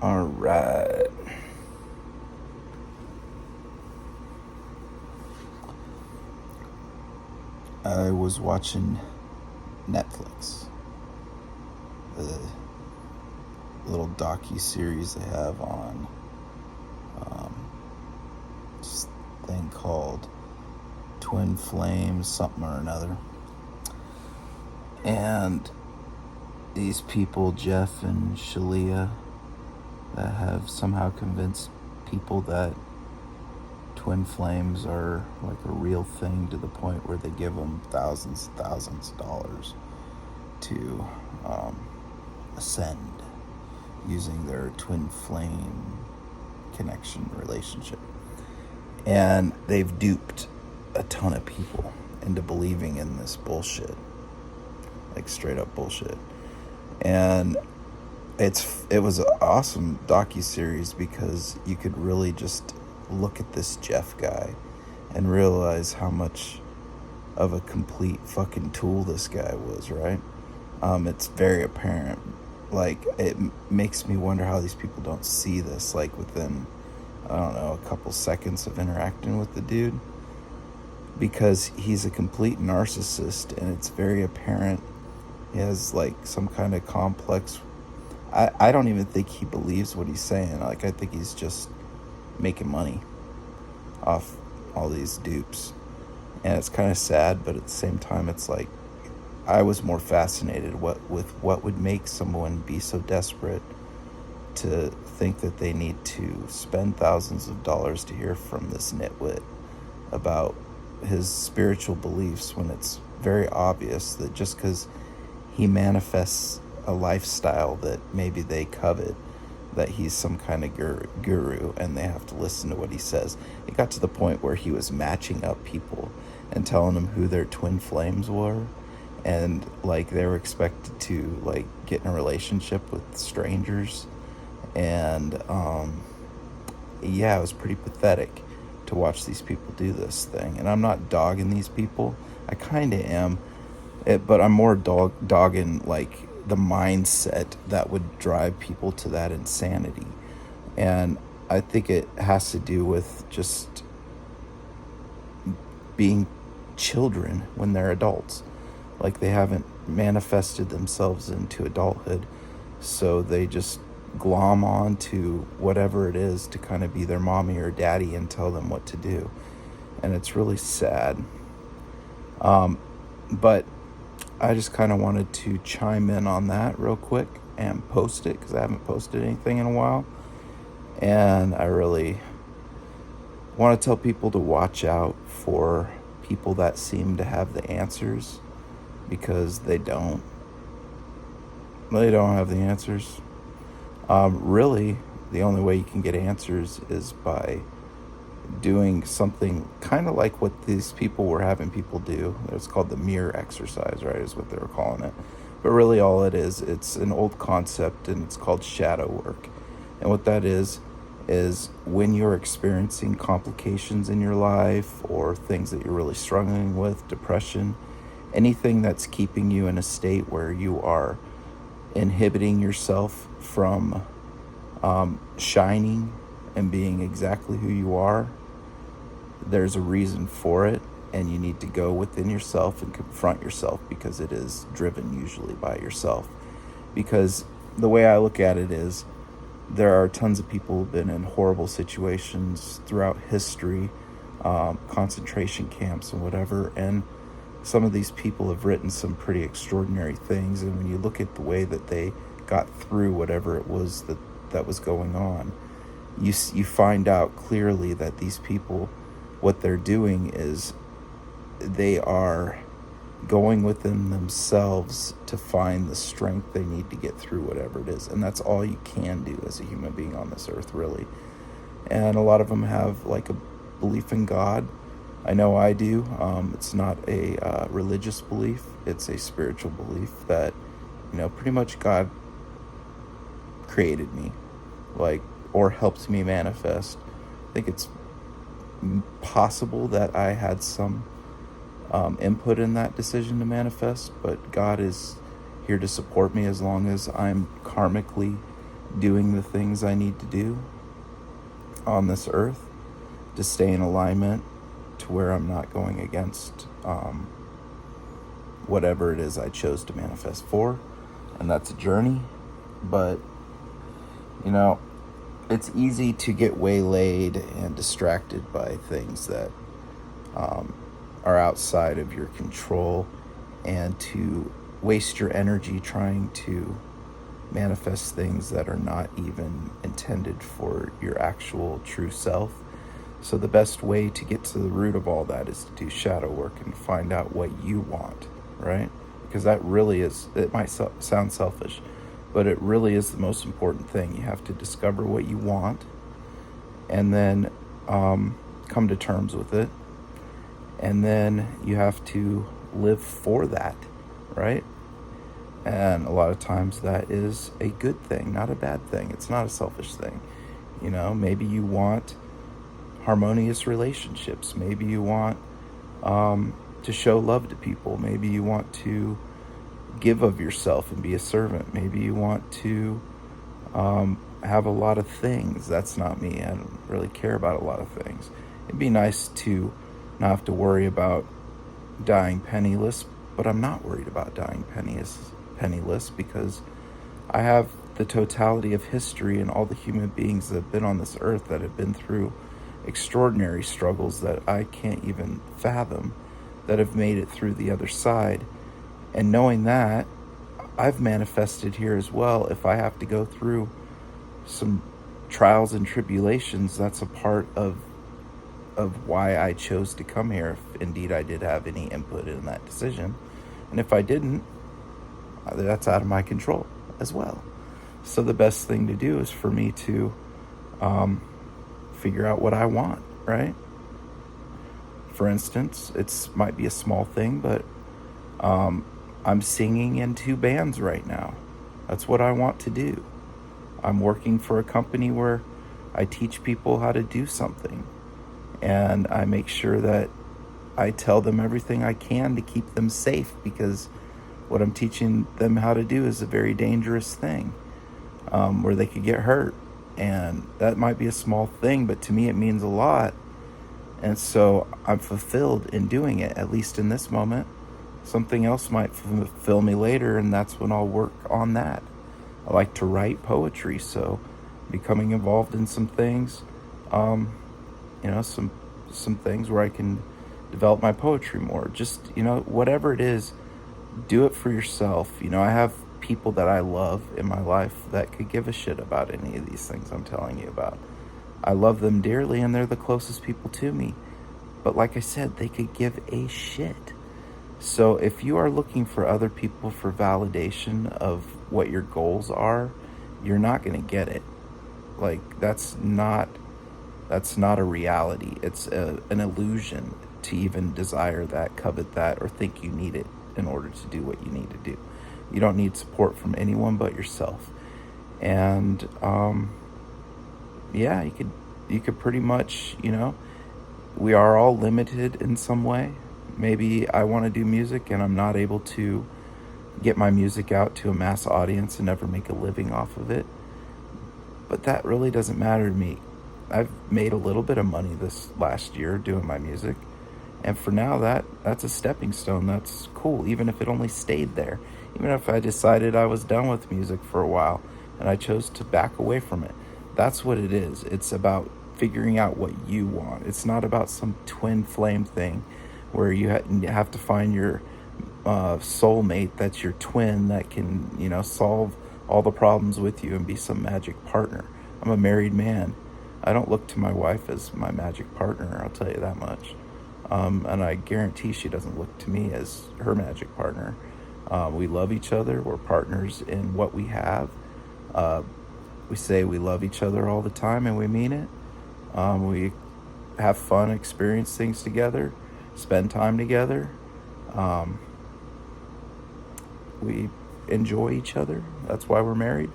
All right. I was watching Netflix, the little docu-series they have on this thing called Twin Flames something or another. And these people, Jeff and Shalia, that have somehow convinced people that twin flames are like a real thing, to the point where they give them thousands of dollars to ascend using their twin flame connection relationship. And they've duped a ton of people into believing in this bullshit, like straight up bullshit. And it was an awesome docu-series because you could really just look at this Jeff guy and realize how much of a complete fucking tool this guy was, right? It's very apparent. Like, it makes me wonder how these people don't see this, like, within, I don't know, a couple seconds of interacting with the dude. Because he's a complete narcissist, and it's very apparent. He has, like, some kind of complex... I don't even think he believes what he's saying. Like, I think he's just making money off all these dupes. And it's kind of sad, but at the same time, it's like, I was more fascinated with what would make someone be so desperate to think that they need to spend thousands of dollars to hear from this nitwit about his spiritual beliefs, when it's very obvious that just because he manifests a lifestyle that maybe they covet, that he's some kind of guru and they have to listen to what he says. It got to the point where he was matching up people and telling them who their twin flames were, and like they were expected to like get in a relationship with strangers. And yeah, it was pretty pathetic to watch these people do this thing. And I'm not dogging these people, I kind of am, but I'm more dogging like the mindset that would drive people to that insanity. And I think it has to do with just being children when they're adults. Like, they haven't manifested themselves into adulthood, so they just glom on to whatever it is to kind of be their mommy or daddy and tell them what to do. And it's really sad. But I just kind of wanted to chime in on that real quick and post it, because I haven't posted anything in a while. And I really want to tell people to watch out for people that seem to have the answers, because they don't. They don't have the answers. Really, the only way you can get answers is by doing something kind of like what these people were having people do. It's called the mirror exercise, right, is what they were calling it. But really all it is, it's an old concept, and it's called shadow work. And what that is when you're experiencing complications in your life, or things that you're really struggling with, depression, anything that's keeping you in a state where you are inhibiting yourself from shining and being exactly who you are, there's a reason for it, and you need to go within yourself and confront yourself, because it is driven usually by yourself. Because the way I look at it is, there are tons of people who've been in horrible situations throughout history, concentration camps and whatever, and some of these people have written some pretty extraordinary things. And when you look at the way that they got through whatever it was that was going on, you find out clearly that these people, what they're doing is they are going within themselves to find the strength they need to get through whatever it is. And that's all you can do as a human being on this earth, really. And a lot of them have like a belief in God. I know I do. It's not a religious belief. It's a spiritual belief that, pretty much God created me, like, or helped me manifest. I think it's possible that I had some input in that decision to manifest, but God is here to support me as long as I'm karmically doing the things I need to do on this earth to stay in alignment to where I'm not going against whatever it is I chose to manifest for. And that's a journey. But, you know, it's easy to get waylaid and distracted by things that are outside of your control, and to waste your energy trying to manifest things that are not even intended for your actual true self. So the best way to get to the root of all that is to do shadow work and find out what you want, right? Because that really is, it might sound selfish, but it really is the most important thing. You have to discover what you want, and then come to terms with it. And then you have to live for that, right? And a lot of times that is a good thing, not a bad thing. It's not a selfish thing. You know, maybe you want harmonious relationships. Maybe you want to show love to people. Maybe you want to give of yourself and be a servant. Maybe you want to have a lot of things. That's not me. I don't really care about a lot of things. It'd be nice to not have to worry about dying penniless, but I'm not worried about dying penniless because I have the totality of history and all the human beings that have been on this earth that have been through extraordinary struggles that I can't even fathom, that have made it through the other side. And knowing that, I've manifested here as well. If I have to go through some trials and tribulations, that's a part of why I chose to come here, if indeed I did have any input in that decision. And if I didn't, that's out of my control as well. So the best thing to do is for me to figure out what I want, right? For instance, it might be a small thing, but I'm singing in 2 bands right now. That's what I want to do. I'm working for a company where I teach people how to do something. And I make sure that I tell them everything I can to keep them safe, because what I'm teaching them how to do is a very dangerous thing, where they could get hurt. And that might be a small thing, but to me it means a lot. And so I'm fulfilled in doing it, at least in this moment. Something else might fulfill me later, and that's when I'll work on that. I like to write poetry, so becoming involved in some things, some things where I can develop my poetry more. Just, whatever it is, do it for yourself. I have people that I love in my life that could give a shit about any of these things I'm telling you about. I love them dearly, and they're the closest people to me. But like I said, they could give a shit. So if you are looking for other people for validation of what your goals are, you're not going to get it. Like, that's not a reality. It's an illusion to even desire that, covet that, or think you need it in order to do what you need to do. You don't need support from anyone but yourself. And you could pretty much, we are all limited in some way. Maybe I want to do music and I'm not able to get my music out to a mass audience and never make a living off of it. But that really doesn't matter to me. I've made a little bit of money this last year doing my music. And for now, that's a stepping stone. That's cool, even if it only stayed there. Even if I decided I was done with music for a while and I chose to back away from it. That's what it is. It's about figuring out what you want. It's not about some twin flame thing where you have to find your soulmate that's your twin that can, solve all the problems with you and be some magic partner. I'm a married man. I don't look to my wife as my magic partner, I'll tell you that much. And I guarantee she doesn't look to me as her magic partner. We love each other. We're partners in what we have. We say we love each other all the time, and we mean it. We have fun, experience things together, spend time together. We enjoy each other. That's why we're married.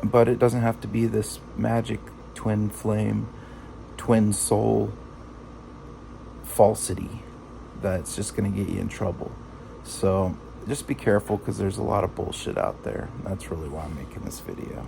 But it doesn't have to be this magic twin flame, twin soul falsity that's just going to get you in trouble. So just be careful because there's a lot of bullshit out there. That's really why I'm making this video.